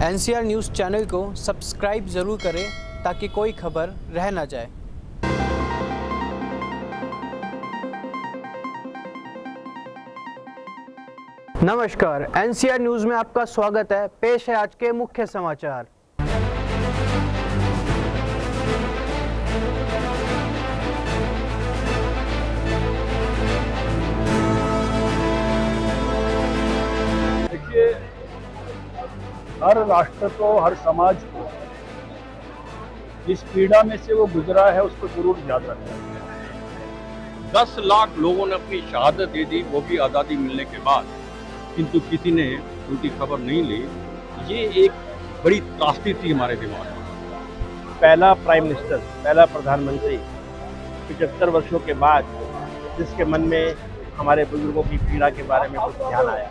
NCR news channel को subscribe ज़रूर करें ताकि कोई खबर रह ना जाए। नमस्कार, एनसीआर न्यूज़ में आपका स्वागत है। पेश है आज के मुख्य समाचार। देखिए, हर राष्ट्र को, हर समाज को जिस पीड़ा में से वो गुजरा है उसको जरूर याद रखना चाहिए। 10 लाख लोगों ने अपनी शहादत दे दी, वो भी आज़ादी मिलने के बाद, किंतु किसी ने उनकी खबर नहीं ली। ये एक बड़ी त्रासदी थी हमारे दिमाग में। पहला प्राइम मिनिस्टर, पहला प्रधानमंत्री 75 वर्षों के बाद जिसके मन में हमारे बुजुर्गों की पीड़ा के बारे में कुछ ध्यान आया,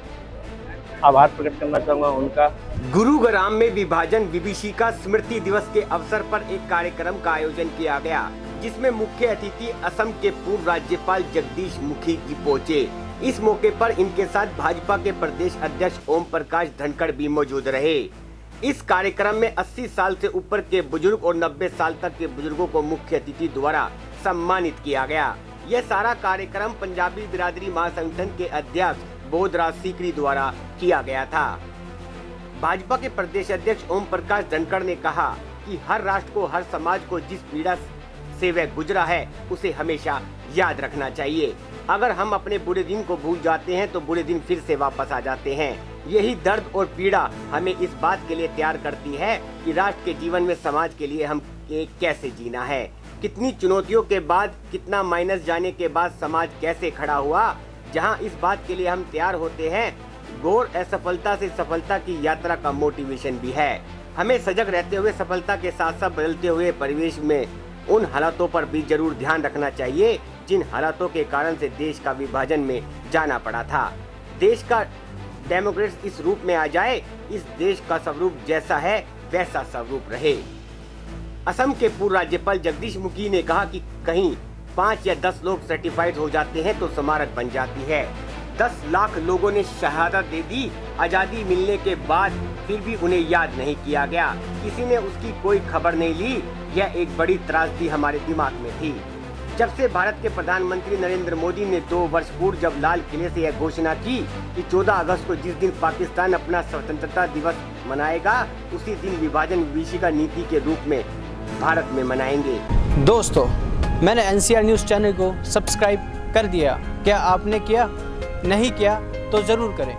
आभार प्रकट करना चाहूँगा उनका। गुरुग्राम में विभाजन विभीषिका स्मृति दिवस के अवसर पर एक कार्यक्रम का आयोजन किया गया, जिसमें मुख्य अतिथि असम के पूर्व राज्यपाल जगदीश मुखी जी पहुंचे। इस मौके पर इनके साथ भाजपा के प्रदेश अध्यक्ष ओम प्रकाश धनखड़ भी मौजूद रहे। इस कार्यक्रम में 80 साल से ऊपर के बुजुर्ग और 90 साल तक के बुजुर्गों को मुख्य अतिथि द्वारा सम्मानित किया गया। यह सारा कार्यक्रम पंजाबी बिरादरी महासंगठन के अध्यक्ष बोधराज सीकरी द्वारा किया गया था। भाजपा के प्रदेश अध्यक्ष ओम प्रकाश धनखड़ ने कहा कि हर राष्ट्र को, हर समाज को जिस पीड़ा से वह गुजरा है उसे हमेशा याद रखना चाहिए। अगर हम अपने बुरे दिन को भूल जाते हैं तो बुरे दिन फिर से वापस आ जाते हैं। यही दर्द और पीड़ा हमें इस बात के लिए तैयार करती है कि राष्ट्र के जीवन में, समाज के लिए हम कैसे जीना है। कितनी चुनौतियों के बाद, कितना माइनस जाने के बाद समाज कैसे खड़ा हुआ, जहां इस बात के लिए हम तैयार होते हैं। घोर असफलता से सफलता की यात्रा का मोटिवेशन भी है। हमें सजग रहते हुए सफलता के साथ साथ बदलते हुए परिवेश में उन हालातों पर भी जरूर ध्यान रखना चाहिए जिन हालातों के कारण से देश का विभाजन में जाना पड़ा था। देश का डेमोक्रेसी इस रूप में आ जाए, इस देश का स्वरूप जैसा है वैसा स्वरूप रहे। असम के पूर्व राज्यपाल जगदीश मुखी ने कहा कि कहीं 5 या 10 लोग सर्टिफाइड हो जाते हैं तो स्मारक बन जाती है। 10 लाख लोगों ने शहादत दे दी आजादी मिलने के बाद, फिर भी उन्हें याद नहीं किया गया। किसी ने उसकी कोई खबर नहीं ली। यह एक बड़ी त्रासदी हमारे दिमाग में थी। जब से भारत के प्रधानमंत्री नरेंद्र मोदी ने 2 वर्ष पूर्व जब लाल किले से यह घोषणा की कि 14 अगस्त को जिस दिन पाकिस्तान अपना स्वतंत्रता दिवस मनाएगा, उसी दिन विभाजन विभीषिका नीति के रूप में भारत में मनाएंगे। दोस्तों, मैंने एनसीआर न्यूज़ चैनल को सब्सक्राइब कर दिया। क्या आपने किया? नहीं किया तो जरूर करें।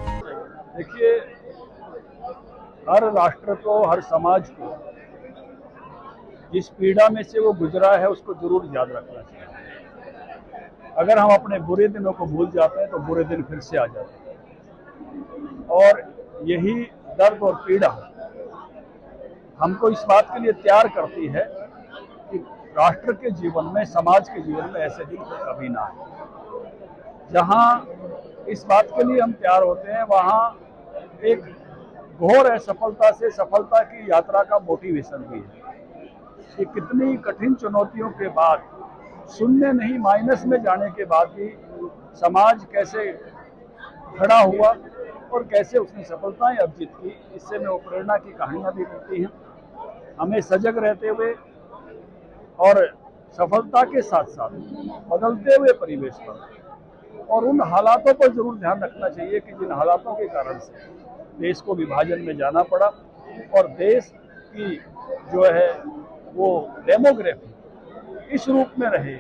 देखिए, हर राष्ट्र को, हर समाज को जिस पीड़ा में से वो गुजरा है उसको जरूर याद रखना चाहिए। अगर हम अपने बुरे दिनों को भूल जाते हैं तो बुरे दिन फिर से आ जाते हैं, और यही दर्द और पीड़ा हमको इस बात के लिए तैयार करती है कि राष्ट्र के जीवन में, समाज के जीवन में ऐसे दिन कभी ना आए। जहाँ इस बात के लिए हम तैयार होते हैं, वहाँ एक घोर असफलता से सफलता की यात्रा का मोटिवेशन भी है कि कितनी कठिन चुनौतियों के बाद, शून्य नहीं माइनस में जाने के बाद भी समाज कैसे खड़ा हुआ और कैसे उसने सफलताएं अर्जित की। इससे में वो प्रेरणा की कहानियाँ भी मिलती हैं। हमें सजग रहते हुए और सफलता के साथ साथ बदलते हुए परिवेश पर और उन हालातों पर जरूर ध्यान रखना चाहिए कि जिन हालातों के कारण से देश को विभाजन में जाना पड़ा, और देश की जो है वो डेमोग्राफी इस रूप में रहे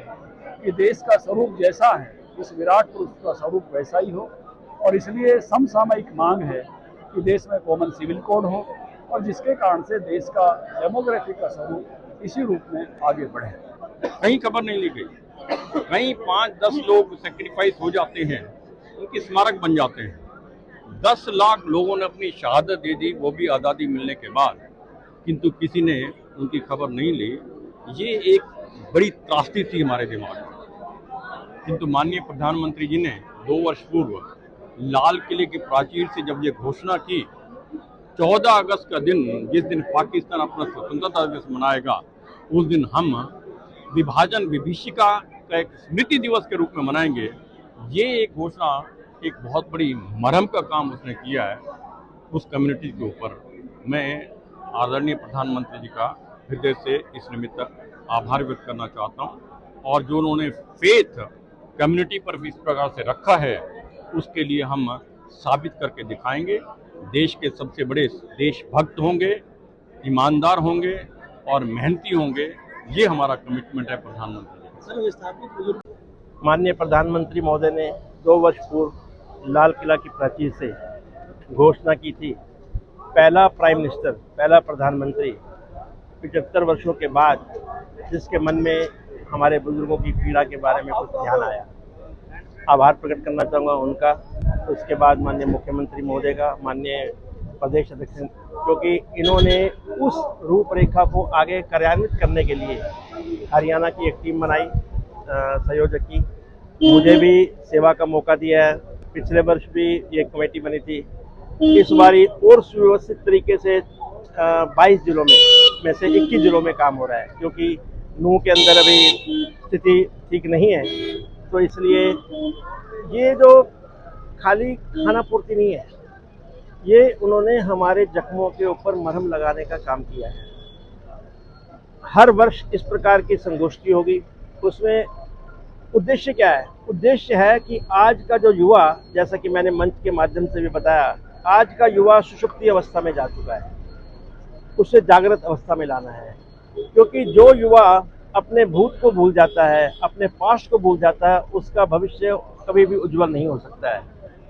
कि देश का स्वरूप जैसा है, इस विराट पुरुष का स्वरूप वैसा ही हो। और इसलिए समसामयिक मांग है कि देश में कॉमन सिविल कोड हो, और जिसके कारण से देश का डेमोग्राफी का स्वरूप इसी रूप में आगे बढ़े। कहीं खबर नहीं ली गई, कहीं 5-10 लोग सेक्रीफाइस हो जाते हैं, उनकी स्मारक बन जाते हैं। 10 लाख लोगों ने अपनी शहादत दे दी, वो भी आज़ादी मिलने के बाद, किंतु किसी ने उनकी खबर नहीं ली। ये एक बड़ी त्रासदी थी हमारे दिमाग में। किंतु माननीय प्रधानमंत्री जी ने 2 वर्ष पूर्व लाल किले की प्राचीर से जब ये घोषणा की, 14 अगस्त का दिन, जिस दिन पाकिस्तान अपना स्वतंत्रता दिवस मनाएगा, उस दिन हम विभाजन विभीषिका का एक स्मृति दिवस के रूप में मनाएंगे। ये एक घोषणा, एक बहुत बड़ी मरहम का काम उसने किया है उस कम्युनिटी के ऊपर। मैं आदरणीय प्रधानमंत्री जी का हृदय से इस निमित्त आभार व्यक्त करना चाहता हूं और जो उन्होंने फेथ कम्युनिटी पर इस प्रकार से रखा है उसके लिए हम साबित करके दिखाएंगे। देश के सबसे बड़े देशभक्त होंगे, ईमानदार होंगे और मेहनती होंगे, ये हमारा कमिटमेंट है प्रधानमंत्री जी। माननीय प्रधानमंत्री महोदय ने 2 वर्ष पूर्व लाल किला की प्राचीर से घोषणा की थी, पहला प्राइम मिनिस्टर, पहला प्रधानमंत्री 75 वर्षों के बाद जिसके मन में हमारे बुजुर्गों की पीड़ा के बारे में कुछ ध्यान आया। आभार प्रकट करना चाहूँगा उनका। उसके बाद माननीय मुख्यमंत्री महोदय का, माननीय प्रदेश अध्यक्ष, क्योंकि इन्होंने उस रूपरेखा को आगे कार्यान्वित करने के लिए हरियाणा की एक टीम बनाई, संयोजक की, मुझे भी सेवा का मौका दिया है। पिछले वर्ष भी ये कमेटी बनी थी। इस बारी और सुव्यवस्थित तरीके से 22 जिलों में से 21 जिलों में काम हो रहा है, क्योंकि नूह के अंदर अभी स्थिति ठीक नहीं है। तो इसलिए ये जो खाली खाना पूर्ति नहीं है, ये उन्होंने हमारे जख्मों के ऊपर मरहम लगाने का काम किया है। हर वर्ष इस प्रकार की संगोष्ठी होगी। उसमें उद्देश्य क्या है? उद्देश्य है कि आज का जो युवा, जैसा कि मैंने मंच के माध्यम से भी बताया, आज का युवा सुषुप्ति अवस्था में जा चुका है, उसे जागृत अवस्था में लाना है। क्योंकि जो युवा अपने भूत को भूल जाता है, अपने पास्ट को भूल जाता है, उसका भविष्य कभी भी उज्जवल नहीं हो सकता है।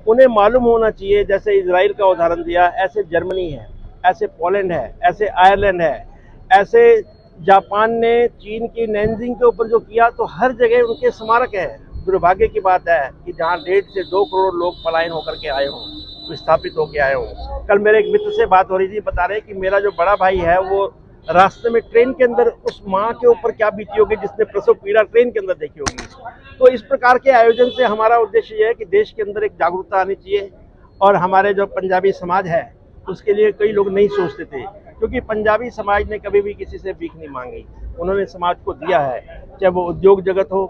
उन्हें मालूम होना चाहिए, जैसे इजराइल का उदाहरण दिया, ऐसे जर्मनी है, ऐसे पोलैंड है, ऐसे आयरलैंड है, ऐसे जापान ने चीन की नैनजिंग के ऊपर जो किया, तो हर जगह उनके स्मारक है। दुर्भाग्य की बात है कि जहाँ 1.5 से 2 करोड़ लोग पलायन होकर के आए हों, विस्थापित होकर आए हों। कल मेरे एक मित्र से बात हो रही थी, बता रहे कि मेरा जो बड़ा भाई है वो रास्ते में ट्रेन के अंदर उस माँ के ऊपर क्या बीती होगी जिसने प्रसव पीड़ा ट्रेन के अंदर देखी होगी। तो इस प्रकार के आयोजन से हमारा उद्देश्य ये है कि देश के अंदर एक जागरूकता आनी चाहिए। और हमारे जो पंजाबी समाज है उसके लिए कई लोग नहीं सोचते थे, क्योंकि पंजाबी समाज ने कभी भी किसी से भीख नहीं मांगी। उन्होंने समाज को दिया है, चाहे वो उद्योग जगत हो,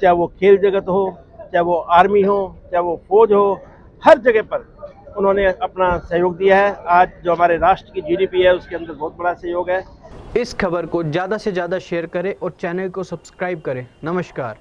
चाहे वो खेल जगत हो, चाहे वो आर्मी हो, चाहे वो फौज हो, हर जगह पर उन्होंने अपना सहयोग दिया है। आज जो हमारे राष्ट्र की GDP है उसके अंदर बहुत बड़ा सहयोग है। इस खबर को ज़्यादा से ज़्यादा शेयर करें और चैनल को सब्सक्राइब करें। नमस्कार।